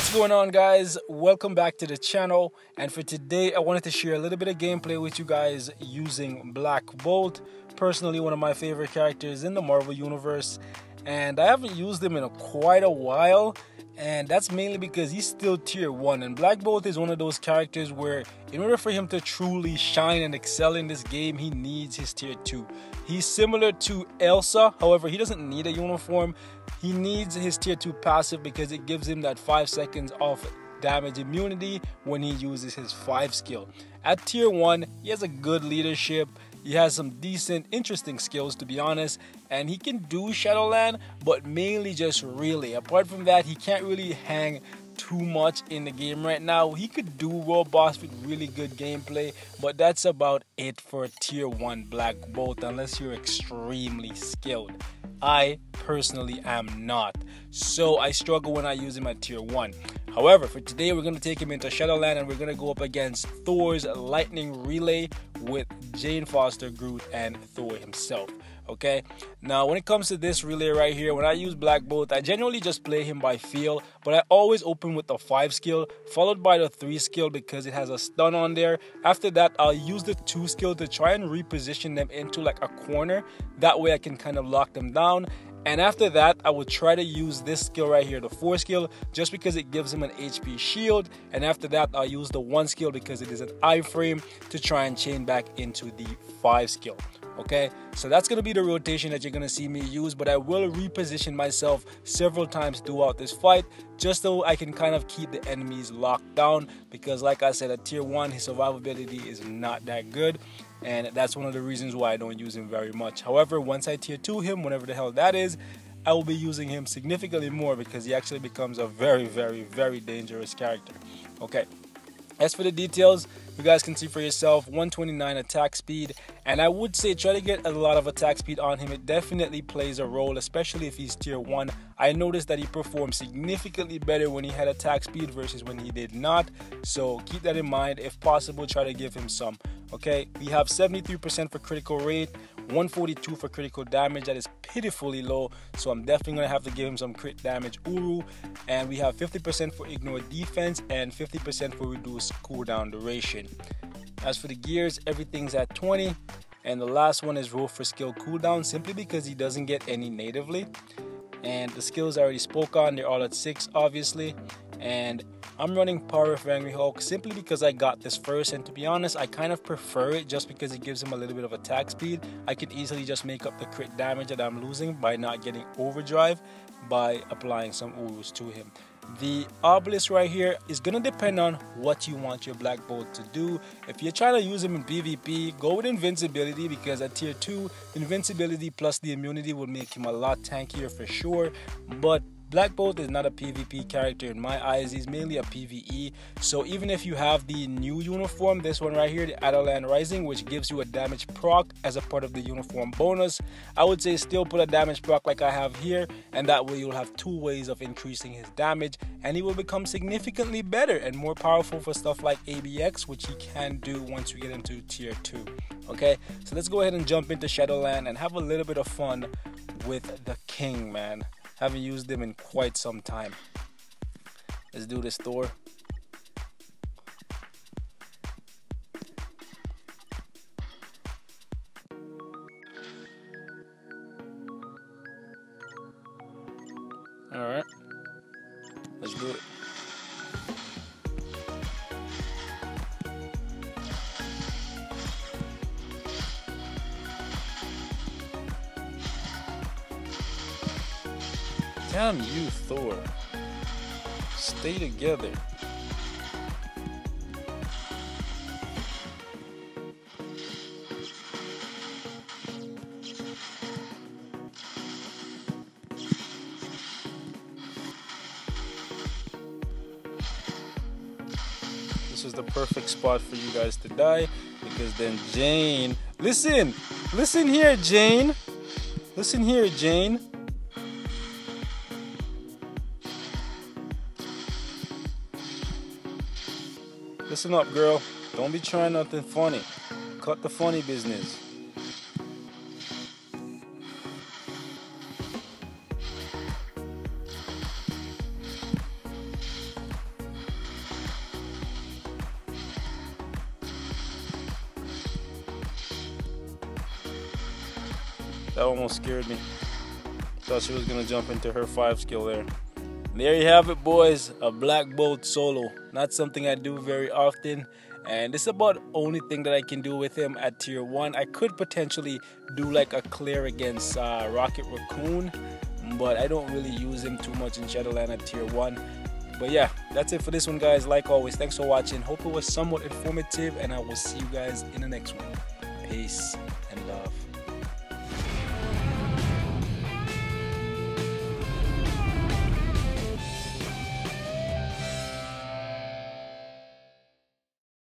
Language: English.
What's going on, guys? Welcome back to the channel, and for today I wanted to share a little bit of gameplay with you guys using Black Bolt. Personally, one of my favorite characters in the Marvel universe, and I haven't used him in quite a while, and that's mainly because he's still tier 1, and Black Bolt is one of those characters where in order for him to truly shine and excel in this game, he needs his tier 2. He's similar to Elsa, however he doesn't need a uniform. He needs his tier 2 passive because it gives him that 5 seconds of damage immunity when he uses his 5 skill. At tier 1, he has a good leadership. He has some decent, interesting skills, to be honest, and he can do Shadowland, but mainly just really. Apart from that, he can't really hang too much in the game right now. He could do World Boss with really good gameplay, but that's about it for tier 1 Black Bolt unless you're extremely skilled. I personally am not, so I struggle when I use him at tier 1. However, for today we're going to take him into Shadowland and we're going to go up against Thor's Lightning Relay with Jane Foster, Groot, and Thor himself. Okay, now when it comes to this relay right here, when I use Black Bolt, I generally just play him by feel, but I always open with the 5 skill followed by the 3 skill because it has a stun on there. After that, I'll use the 2 skill to try and reposition them into like a corner. That way I can kind of lock them down. And after that, I will try to use this skill right here, the 4 skill, just because it gives him an HP shield. And after that, I'll use the 1 skill because it is an iframe to try and chain back into the 5 skill. Okay, so that's going to be the rotation that you're going to see me use, but I will reposition myself several times throughout this fight just so I can kind of keep the enemies locked down, because like I said, at tier 1 his survivability is not that good, and that's one of the reasons why I don't use him very much. However, once I tier 2 him, whenever the hell that is, I will be using him significantly more because he actually becomes a very dangerous character. Okay, as for the details, you guys can see for yourself, 129 attack speed, and I would say try to get a lot of attack speed on him. It definitely plays a role, especially if he's tier 1. I noticed that he performed significantly better when he had attack speed versus when he did not, so keep that in mind. If possible, try to give him some. Okay, we have 73% for critical rate, 142 for critical damage. That is pitifully low, so I'm definitely going to have to give him some crit damage Uru. And we have 50% for ignore defense and 50% for reduce cooldown duration. As for the gears, everything's at 20, and the last one is roll for skill cooldown, simply because he doesn't get any natively. And the skills I already spoke on, they're all at 6 obviously. And I'm running Power of Angry Hulk simply because I got this first, and to be honest, I kind of prefer it just because it gives him a little bit of attack speed. I could easily just make up the crit damage that I'm losing by not getting overdrive by applying some Urus to him. The obelisk right here is going to depend on what you want your Black Bolt to do. If you're trying to use him in PvP, go with invincibility, because at tier 2, invincibility plus the immunity will make him a lot tankier for sure. But Black Bolt is not a PvP character in my eyes. He's mainly a PvE. So even if you have the new uniform, this one right here, the Adderland Rising, which gives you a damage proc as a part of the uniform bonus, I would say still put a damage proc like I have here, and that way you'll have 2 ways of increasing his damage, and he will become significantly better and more powerful for stuff like ABX, which he can do once we get into tier 2. Okay, so let's go ahead and jump into Shadowland and have a little bit of fun with the king, man. Haven't used them in quite some time. Let's do this, Thor. Alright, let's do it. Damn you, Thor. Stay together. This is the perfect spot for you guys to die, because then Jane... Listen here, Jane. Listen here, Jane. Listen up, girl. Don't be trying nothing funny. Cut the funny business. That almost scared me. Thought she was gonna jump into her 5 skill there. There you have it, boys. A Black Bolt solo. Not something I do very often. And this is about the only thing that I can do with him at tier 1. I could potentially do like a clear against Rocket Raccoon, but I don't really use him too much in Shadowland at tier 1. But yeah, that's it for this one, guys. Like always, thanks for watching. Hope it was somewhat informative, and I will see you guys in the next one. Peace and love.